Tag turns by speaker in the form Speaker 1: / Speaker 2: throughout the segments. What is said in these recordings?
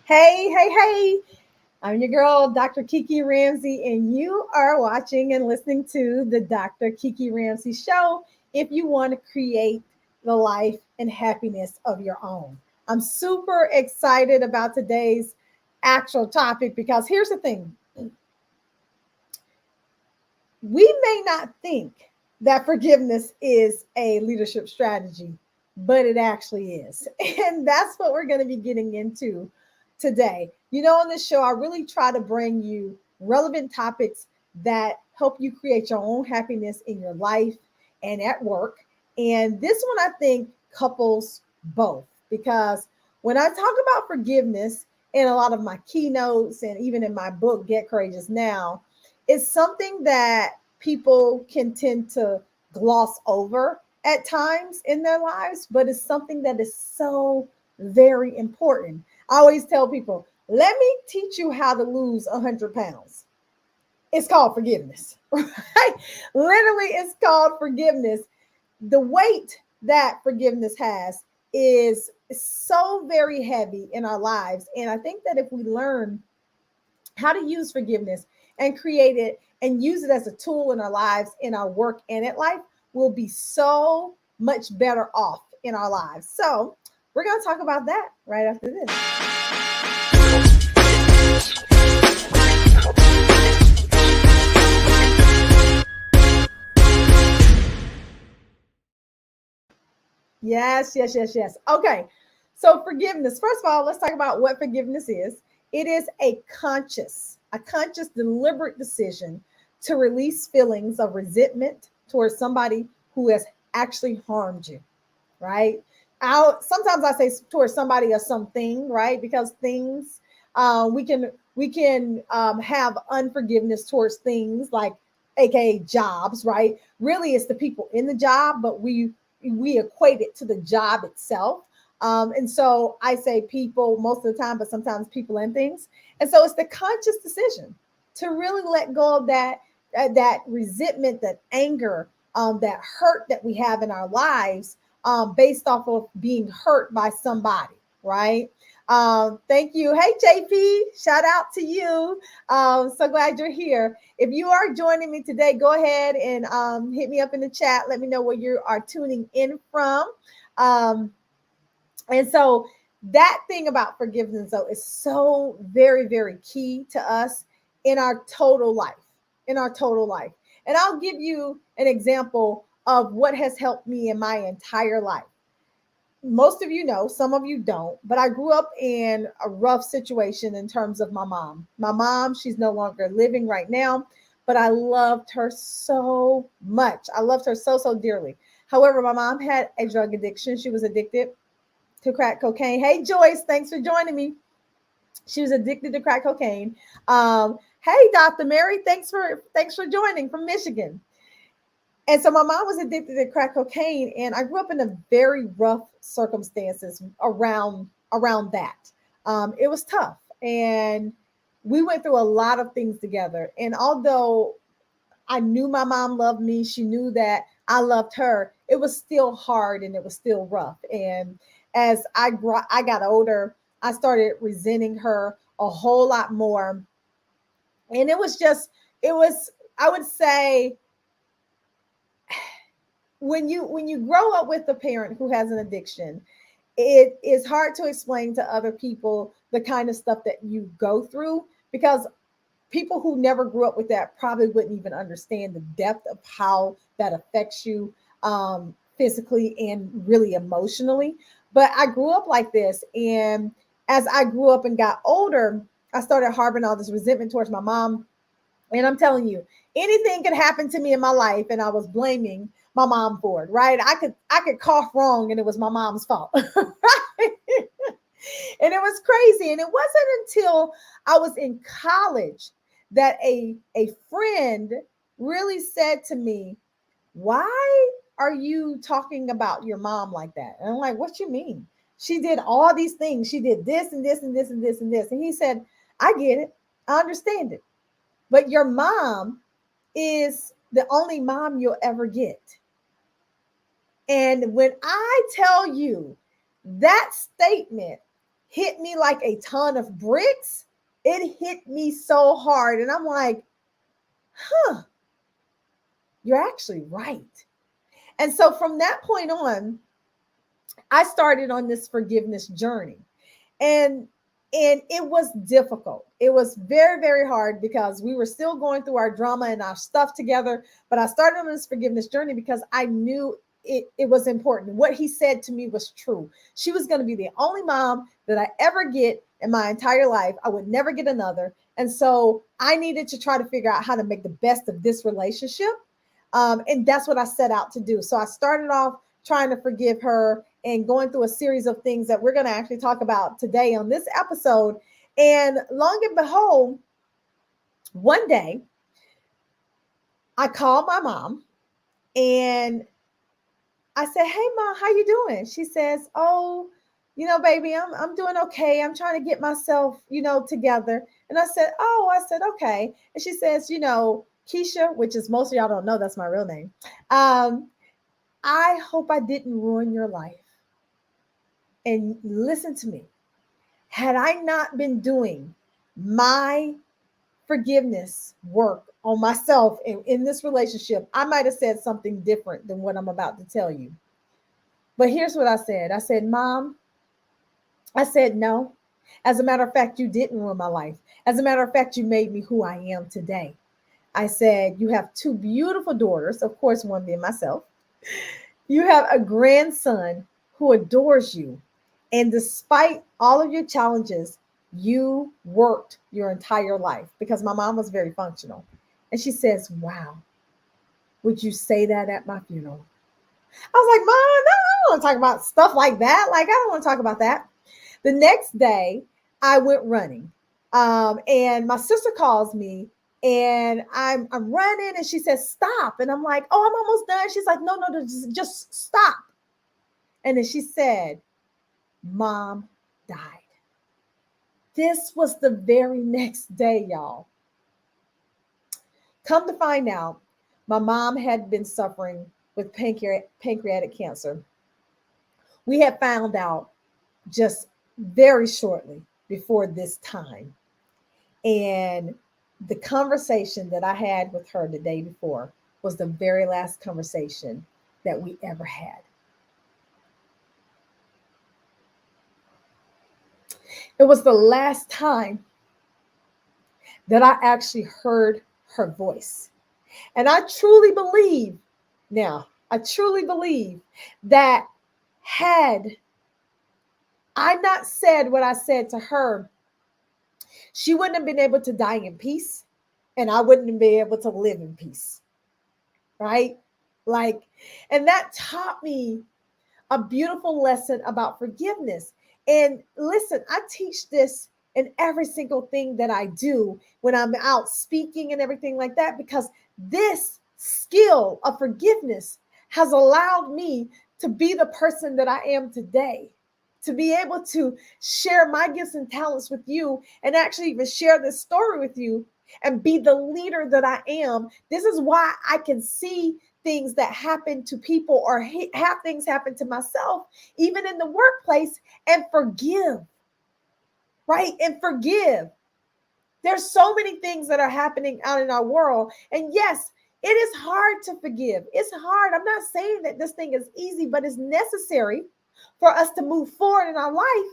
Speaker 1: Hey, hey, hey. I'm your girl, Dr. Kiki Ramsey, and you are watching and listening to the Dr. Kiki Ramsey Show if you want to create the life and happiness of your own. I'm super excited about today's actual topic because here's the thing, we may not think that forgiveness is a leadership strategy, but it actually is. And that's what we're going to be getting into today. On this show, I really try to bring you relevant topics that help you create your own happiness in your life and at work. And this one, I think, couples both because when I talk about forgiveness in a lot of my keynotes and even in my book, Get Courageous Now, it's something that people can tend to gloss over at times in their lives, but it's something that is so very important. I always tell people, let me teach you how to lose 100 pounds. It's called forgiveness, right? Literally, it's called forgiveness. The weight that forgiveness has is so very heavy in our lives. And I think that if we learn how to use forgiveness and create it and use it as a tool in our lives, in our work, and at life, we'll be so much better off in our lives. So, we're going to talk about that right after this. Yes, yes, yes, yes. Okay. So forgiveness. First of all, let's talk about what forgiveness is. It is a conscious, deliberate decision to release feelings of resentment towards somebody who has actually harmed you, right? Sometimes I say towards somebody or something, right? Because things we can have unforgiveness towards things like aka jobs, right? Really it's the people in the job, but we equate it to the job itself. And so I say people most of the time, but sometimes people and things. And so it's the conscious decision to really let go of that resentment, that anger, that hurt that we have in our lives, based off of being hurt by somebody, right? Thank you. Hey, JP, shout out to you. So glad you're here. If you are joining me today, go ahead and hit me up in the chat. Let me know where you are tuning in from. Um, and so that thing about forgiveness, though, is so very, very key to us in our total life, in our total life. And I'll give you an example of what has helped me in my entire life. Most of you know, some of you don't, but I grew up in a rough situation in terms of my mom. My mom, she's no longer living right now, but I loved her so much. I loved her so, so dearly. However, my mom had a drug addiction. She was addicted to crack cocaine. Hey, Joyce, thanks for joining me. She was addicted to crack cocaine. Hey, Dr. Mary, thanks for joining from Michigan. And so my mom was addicted to crack cocaine, and I grew up in a very rough circumstances around that. It was tough, and we went through a lot of things together. And although I knew my mom loved me, she knew that I loved her, it was still hard and it was still rough. And as I got older, I started resenting her a whole lot more. And it was, I would say, when you grow up with a parent who has an addiction, it is hard to explain to other people the kind of stuff that you go through because people who never grew up with that probably wouldn't even understand the depth of how that affects you, physically and really emotionally. But I grew up like this. And as I grew up and got older, I started harboring all this resentment towards my mom. And I'm telling you, anything could happen to me in my life, and I was blaming my mom for it, right? I could cough wrong and it was my mom's fault. Right? And it was crazy. And it wasn't until I was in college that a friend really said to me, why are you talking about your mom like that? And I'm like, what you mean? She did all these things. She did this and this and this and this and this. And he said, I get it. I understand it. But your mom is the only mom you'll ever get. And when I tell you that statement hit me like a ton of bricks. It hit me so hard. And I'm like, huh, you're actually right. And so from that point on, I started on this forgiveness journey. And it was difficult. It was very, very hard because we were still going through our drama and our stuff together. But I started on this forgiveness journey because I knew it was important. What he said to me was true. She was going to be the only mom that I ever get in my entire life. I would never get another. And so I needed to try to figure out how to make the best of this relationship. And that's what I set out to do. So I started off trying to forgive her and going through a series of things that we're going to actually talk about today on this episode. And long and behold, one day I called my mom and I said, "Hey mom, how you doing?" She says, "Oh, baby, I'm doing okay. I'm trying to get myself, together." And I said, "Oh," I said, "Okay." And she says, "Keisha," which is, most of y'all don't know that's my real name. I hope I didn't ruin your life. And listen to me. Had I not been doing my forgiveness work on myself in this relationship, I might have said something different than what I'm about to tell you. But here's what I said. I said, "Mom," I said, "no. As a matter of fact, you didn't ruin my life. As a matter of fact, you made me who I am today." I said, "You have two beautiful daughters," of course, one being myself. "You have a grandson who adores you. And despite all of your challenges, you worked your entire life," because my mom was very functional. And she says, "Wow, would you say that at my funeral?" I was like, "Mom, no, I don't want to talk about stuff like that. Like, I don't want to talk about that." The next day, I went running. And my sister calls me and I'm running and she says, "Stop." And I'm like, "Oh, I'm almost done." She's like, "No, no, no, just stop." And then she said, "Mom died." This was the very next day, y'all. Come to find out, my mom had been suffering with pancreatic cancer. We had found out just very shortly before this time. And the conversation that I had with her the day before was the very last conversation that we ever had. It was the last time that I actually heard her voice. And I truly believe that had I not said what I said to her, she wouldn't have been able to die in peace and I wouldn't be able to live in peace. Right? Like, and that taught me a beautiful lesson about forgiveness. And listen, I teach this in every single thing that I do when I'm out speaking and everything like that, because this skill of forgiveness has allowed me to be the person that I am today, to be able to share my gifts and talents with you and actually even share this story with you and be the leader that I am. This is why I can see things that happen to people or have things happen to myself, even in the workplace, and forgive, right? And forgive. There's so many things that are happening out in our world. And yes, it is hard to forgive. It's hard. I'm not saying that this thing is easy, but it's necessary for us to move forward in our life.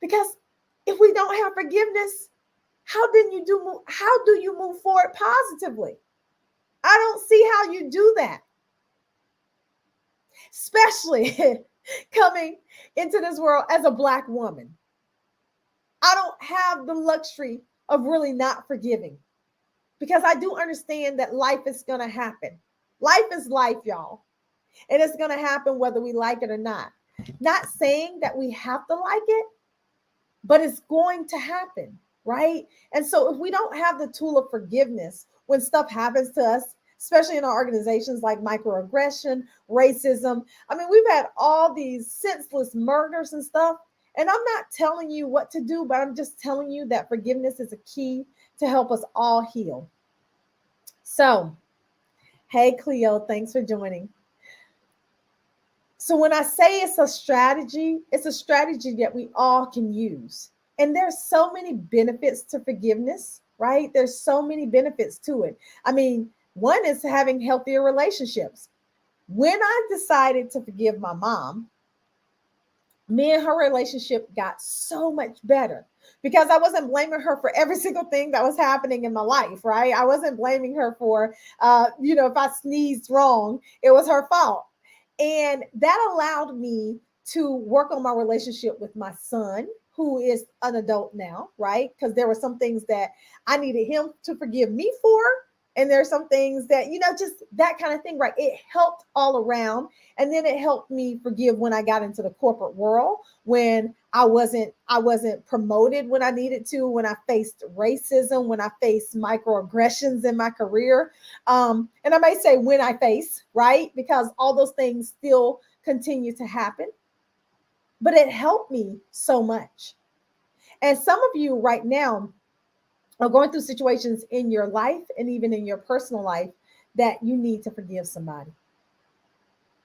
Speaker 1: Because if we don't have forgiveness, how do you move forward positively? I don't see how you do that. Especially coming into this world as a Black woman. I don't have the luxury of really not forgiving, because I do understand that life is going to happen. Life is life, y'all. And it's going to happen whether we like it or not. Not saying that we have to like it, but it's going to happen, right? And so if we don't have the tool of forgiveness when stuff happens to us, especially in our organizations like microaggression, racism. I mean, we've had all these senseless murders and stuff. And I'm not telling you what to do, but I'm just telling you that forgiveness is a key to help us all heal. So, hey, Cleo, thanks for joining. So when I say it's a strategy that we all can use. And there's so many benefits to forgiveness, right? There's so many benefits to it. I mean, one is having healthier relationships. When I decided to forgive my mom, me and her relationship got so much better because I wasn't blaming her for every single thing that was happening in my life, right? I wasn't blaming her for, if I sneezed wrong, it was her fault. And that allowed me to work on my relationship with my son, who is an adult now, right? Because there were some things that I needed him to forgive me for. And there's some things that, just that kind of thing, right? It helped all around. And then it helped me forgive when I got into the corporate world, when I wasn't promoted when I needed to, when I faced racism, when I faced microaggressions in my career. And I may say when I face, right? Because all those things still continue to happen. But it helped me so much. And some of you right now are going through situations in your life and even in your personal life that you need to forgive somebody.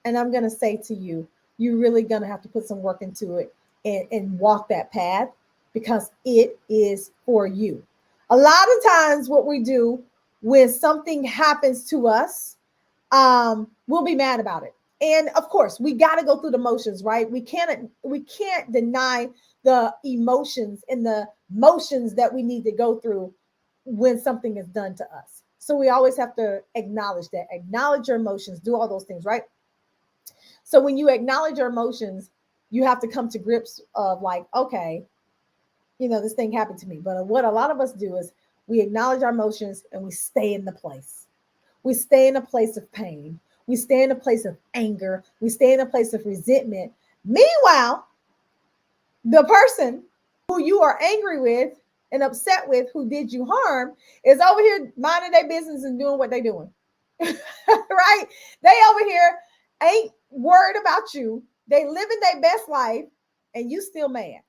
Speaker 1: And I'm going to say to you, you're really going to have to put some work into it and walk that path because it is for you. A lot of times, what we do when something happens to us, we'll be mad about it. And of course, we got to go through the motions, right? We can't deny the emotions and the motions that we need to go through when something is done to us. So we always have to acknowledge your emotions, do all those things, right? So when you acknowledge your emotions, you have to come to grips of like, okay, this thing happened to me. But what a lot of us do is we acknowledge our emotions and we stay in the place. We stay in a place of pain. We stay in a place of anger. We stay in a place of resentment. Meanwhile, the person who you are angry with and upset with, who did you harm, is over here minding their business and doing what they're doing. Right? They over here ain't worried about you. They living their best life and you still mad.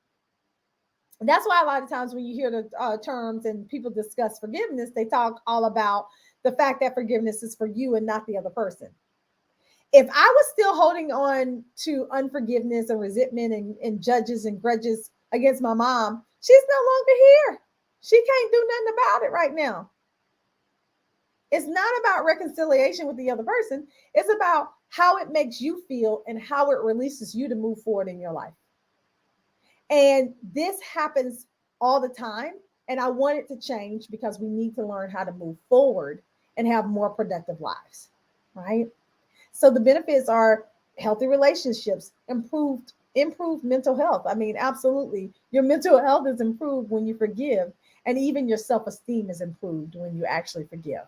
Speaker 1: And that's why a lot of times when you hear the terms and people discuss forgiveness, they talk all about the fact that forgiveness is for you and not the other person. If I was still holding on to unforgiveness and resentment and judges and grudges against my mom, she's no longer here. She can't do nothing about it right now. It's not about reconciliation with the other person. It's about how it makes you feel and how it releases you to move forward in your life. And this happens all the time. And I want it to change because we need to learn how to move forward and have more productive lives, right? So the benefits are healthy relationships, improved mental health. I mean, absolutely. Your mental health is improved when you forgive, and even your self-esteem is improved when you actually forgive.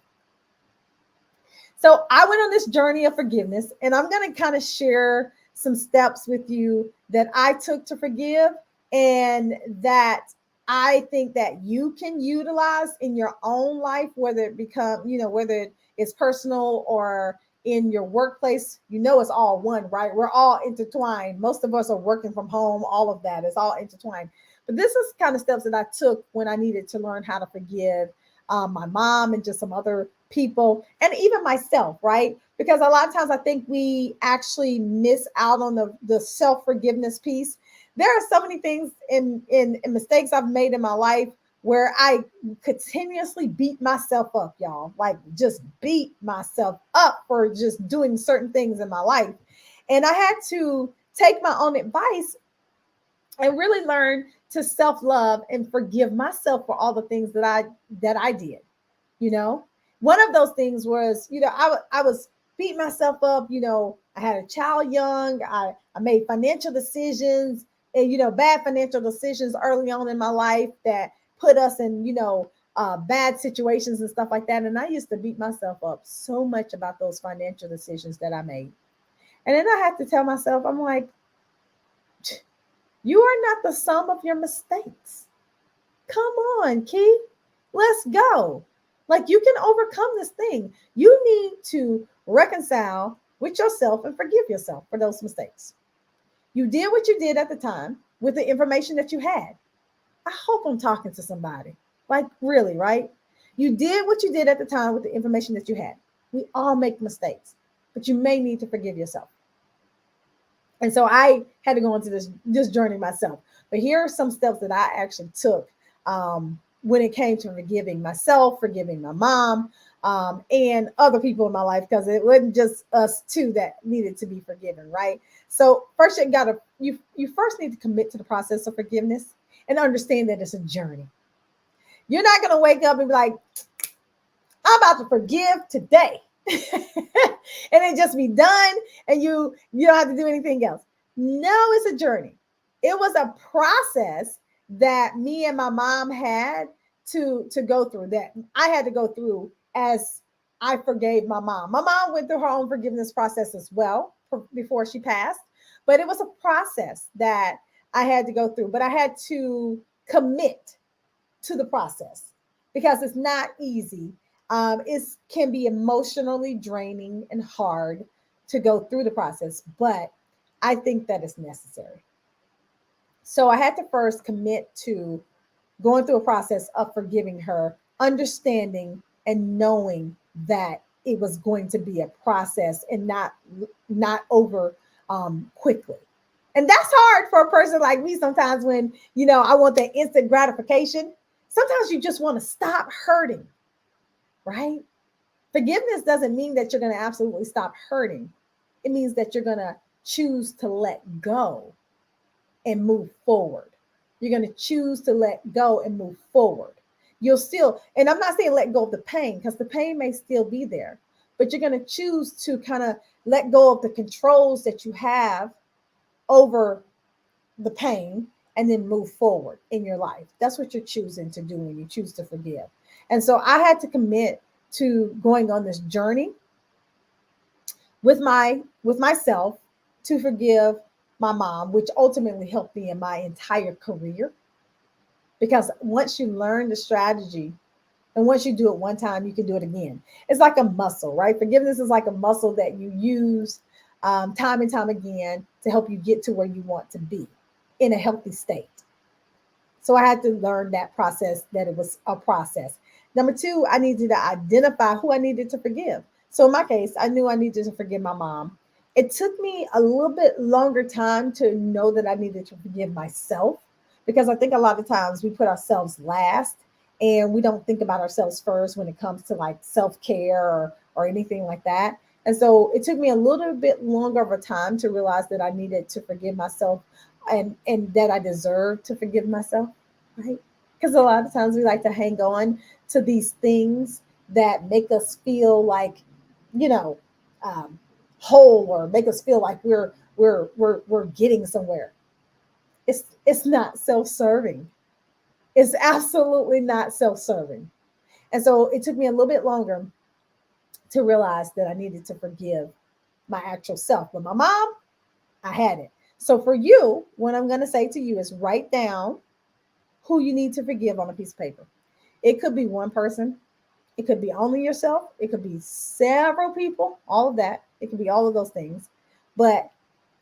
Speaker 1: So I went on this journey of forgiveness, and I'm going to kind of share some steps with you that I took to forgive and that I think that you can utilize in your own life, whether it become, whether it's personal or in your workplace. It's all one, right? We're all intertwined. Most of us are working from home. All of that is all intertwined. But this is kind of steps that I took when I needed to learn how to forgive my mom and just some other people and even myself, right? Because a lot of times I think we actually miss out on the self-forgiveness piece. There are so many things in mistakes I've made in my life where I continuously beat myself up, y'all, like just beat myself up for just doing certain things in my life. And I had to take my own advice and really learn to self-love and forgive myself for all the things that I did. One of those things was, I was beating myself up. I had a child young. I made financial decisions and, bad financial decisions early on in my life that put us in, bad situations and stuff like that. And I used to beat myself up so much about those financial decisions that I made. And then I had to tell myself, I'm like, you are not the sum of your mistakes. Come on, Key. Let's go. Like, you can overcome this thing. You need to reconcile with yourself and forgive yourself for those mistakes. You did what you did at the time with the information that you had. I hope I'm talking to somebody. Like, really, right? You did what you did at the time with the information that you had. We all make mistakes, but you may need to forgive yourself. And so I had to go into this journey myself. But here are some steps that I actually took when it came to forgiving myself, forgiving my mom, and other people in my life, because it wasn't just us two that needed to be forgiven, right? So first, you first need to commit to the process of forgiveness and understand that it's a journey. You're not gonna wake up and be like, I'm about to forgive today. And it just be done, and you don't have to do anything else. No, it's a journey. It was a process that me and my mom had to go through, that I had to go through as I forgave my mom. My mom went through her own forgiveness process as well before she passed, but it was a process that I had to go through, but I had to commit to the process because it's not easy. It can be emotionally draining and hard to go through the process, but I think that is necessary. So I had to first commit to going through a process of forgiving her, understanding and knowing that it was going to be a process and not over quickly. And that's hard for a person like me sometimes when, I want that instant gratification. Sometimes you just want to stop hurting, right? Forgiveness doesn't mean that you're going to absolutely stop hurting. It means that you're going to choose to let go and move forward. You're going to choose to let go and move forward. You'll still, and I'm not saying let go of the pain, because the pain may still be there, but you're going to choose to kind of let go of the controls that you have over the pain and then move forward in your life. That's what you're choosing to do when you choose to forgive. And so I had to commit to going on this journey with myself to forgive my mom, which ultimately helped me in my entire career. Because once you learn the strategy and once you do it one time, you can do it again. It's like a muscle, right? Forgiveness is like a muscle that you use time and time again to help you get to where you want to be in a healthy state. So I had to learn that process, that it was a process. Number two, I needed to identify who I needed to forgive. So in my case, I knew I needed to forgive my mom. It took me a little bit longer time to know that I needed to forgive myself, because I think a lot of times we put ourselves last and we don't think about ourselves first when it comes to like self-care or anything like that. And so it took me a little bit longer of a time to realize that I needed to forgive myself, and that I deserve to forgive myself, right? Because a lot of times we like to hang on to these things that make us feel like, you know, um, whole, or make us feel like we're getting somewhere. It's not self-serving. It's absolutely not self-serving. And so it took me a little bit longer to realize that I needed to forgive my actual self. But my mom, I had it. So for you, what I'm going to say to you is write down who you need to forgive on a piece of paper. It could be one person, it could be only yourself, it could be several people, all of that. It could be all of those things. But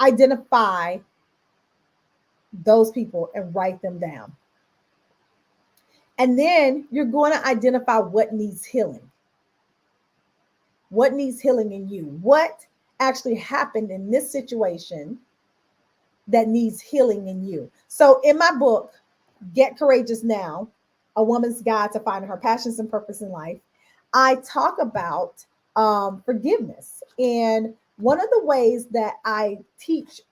Speaker 1: identify those people and write them down. And then you're going to identify what needs healing. What needs healing in you? What actually happened in this situation that needs healing in you? So in my book, Get Courageous Now, A Woman's Guide to Finding Her Passions and Purpose in Life, I talk about forgiveness. And one of the ways that I teach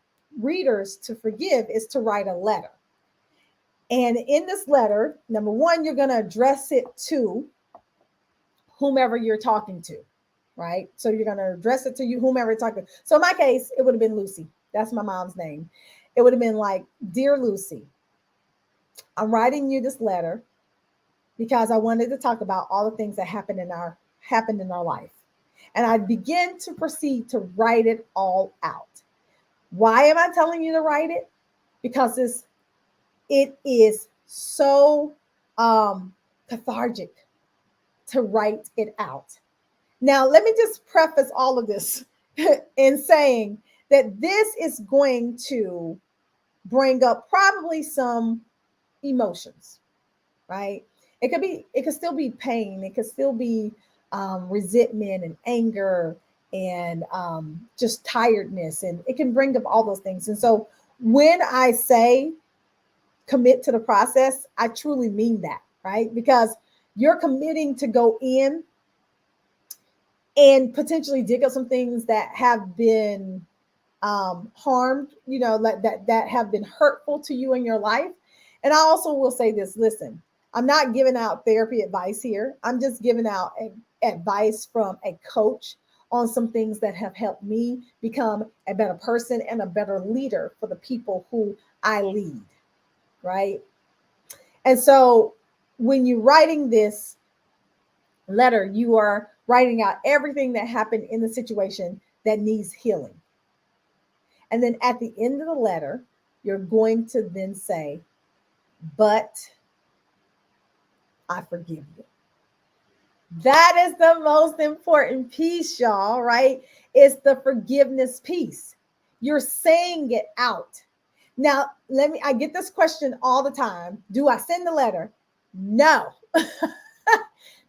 Speaker 1: readers to forgive is to write a letter. And in this letter, number one, you're going to address it to whomever you're talking to, right? So you're going to address it to you, whomever you're talking to. So in my case, it would have been Lucy. That's my mom's name. It would have been like, Dear Lucy, I'm writing you this letter because I wanted to talk about all the things that happened in our life. And I begin to proceed to write it all out. Why am I telling you to write it? Because it is so cathartic to write it out. Now, let me just preface all of this in saying that this is going to bring up probably some emotions, right? It could still be pain. It could still be resentment and anger and just tiredness, and it can bring up all those things. And so when I say commit to the process, I truly mean that, right? Because you're committing to go in and potentially dig up some things that have been harmed, like that have been hurtful to you in your life. And I also will say this: listen, I'm not giving out therapy advice here. I'm just giving out advice from a coach on some things that have helped me become a better person and a better leader for the people who I lead, right? And so when you're writing this letter, you are writing out everything that happened in the situation that needs healing. And then at the end of the letter, you're going to then say, but I forgive you. That is the most important piece, y'all, right? It's the forgiveness piece. You're saying it out. Now, I get this question all the time. Do I send the letter? No.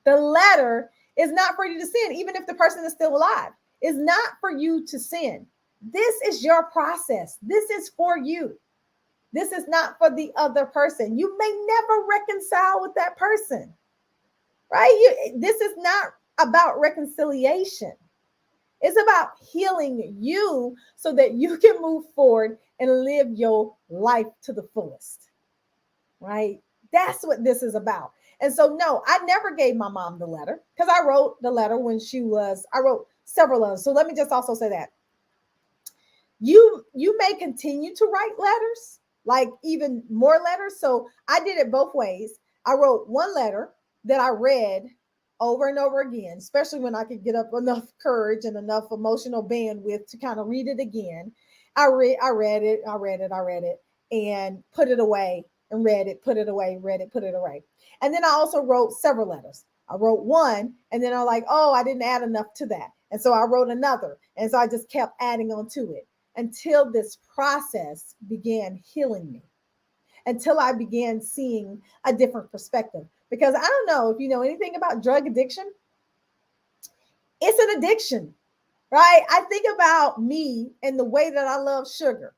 Speaker 1: The letter is not for you to send, even if the person is still alive. It's not for you to send. This is your process. This is for you. This is not for the other person. You may never reconcile with that person, right? This is not about reconciliation. It's about healing you so that you can move forward and live your life to the fullest, right? That's what this is about. And so, no, I never gave my mom the letter because I wrote the letter I wrote several letters. So let me just also say that you may continue to write letters, like even more letters. So I did it both ways. I wrote one letter that I read over and over again, especially when I could get up enough courage and enough emotional bandwidth to kind of read it again. I read it, and put it away, and read it, put it away, read it, put it away. And then I also wrote several letters. I wrote one, and then I'm like, oh, I didn't add enough to that. And so I wrote another. And so I just kept adding on to it until this process began healing me, until I began seeing a different perspective. Because I don't know if you know anything about drug addiction. It's an addiction, right? I think about me and the way that I love sugar,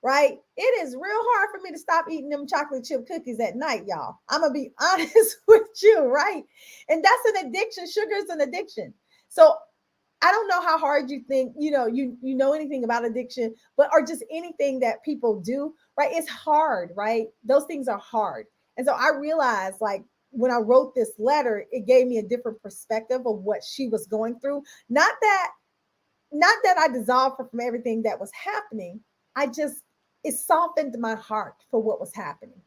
Speaker 1: right? It is real hard for me to stop eating them chocolate chip cookies at night, y'all. I'm going to be honest with you, right? And that's an addiction. Sugar is an addiction. So I don't know how hard you think, you know anything about addiction, or just anything that people do, right? It's hard, right? Those things are hard. And so I realized, like, when I wrote this letter, it gave me a different perspective of what she was going through. Not that I dissolved her from everything that was happening. It softened my heart for what was happening,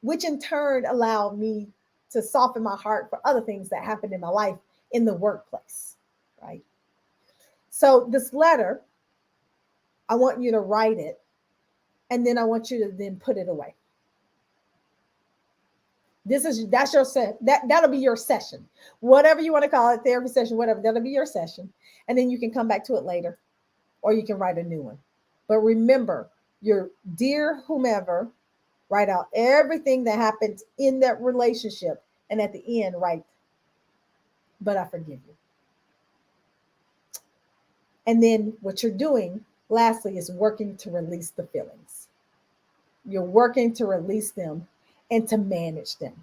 Speaker 1: which in turn allowed me to soften my heart for other things that happened in my life in the workplace, right? So this letter, I want you to write it, and then I want you to then put it away. That'll be your session, whatever you want to call it, therapy session, whatever. That'll be your session, and then you can come back to it later, or you can write a new one. But remember, your dear whomever, write out everything that happened in that relationship, and at the end, write, but I forgive you. And then what you're doing, lastly, is working to release the feelings. You're working to release them and to manage them,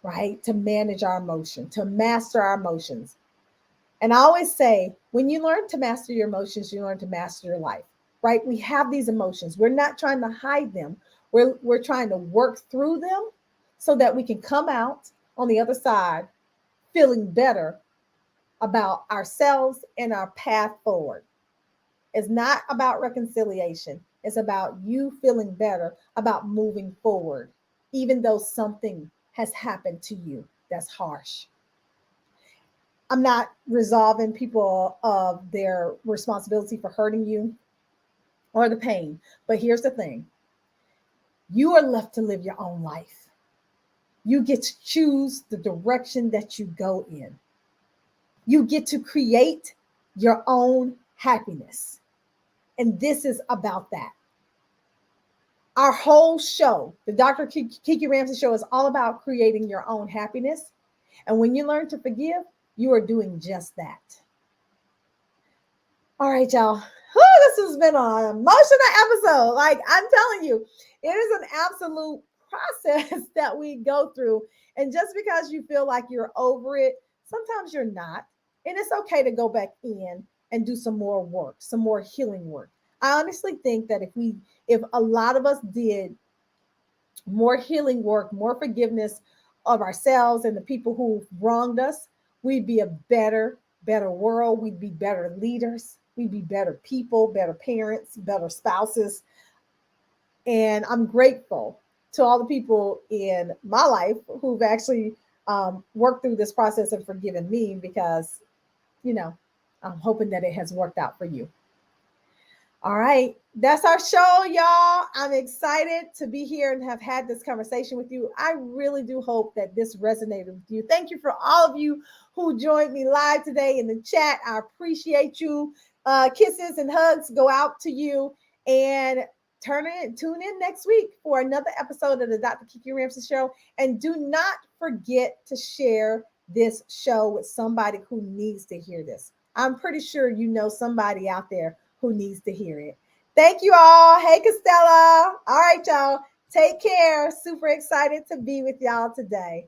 Speaker 1: right? To manage our emotion, to master our emotions. And I always say, when you learn to master your emotions, you learn to master your life, right? We have these emotions. We're not trying to hide them. We're trying to work through them so that we can come out on the other side feeling better about ourselves and our path forward. It's not about reconciliation. It's about you feeling better about moving forward, even though something has happened to you that's harsh. I'm not resolving people of their responsibility for hurting you or the pain. But here's the thing. You are left to live your own life. You get to choose the direction that you go in. You get to create your own happiness. And this is about that. Our whole show, the Dr. Kiki Ramsey Show, is all about creating your own happiness. And when you learn to forgive, you are doing just that. All right, y'all. Whew, this has been an emotional episode. Like I'm telling you, it is an absolute process that we go through. And just because you feel like you're over it, sometimes you're not. And it's okay to go back in and do some more work, some more healing work. I honestly think that if a lot of us did more healing work, more forgiveness of ourselves and the people who wronged us, we'd be a better world. We'd be better leaders. We'd be better people, better parents, better spouses. And I'm grateful to all the people in my life who've actually worked through this process and forgiven me because, you know, I'm hoping that it has worked out for you. All right. That's our show, y'all. I'm excited to be here and have had this conversation with you. I really do hope that this resonated with you. Thank you for all of you who joined me live today in the chat. I appreciate you. Kisses and hugs go out to you. And tune in next week for another episode of the Dr. Kiki Ramsey Show. And do not forget to share this show with somebody who needs to hear this. I'm pretty sure you know somebody out there who needs to hear it. Thank you all. Hey, Costella. All right, y'all. Take care. Super excited to be with y'all today.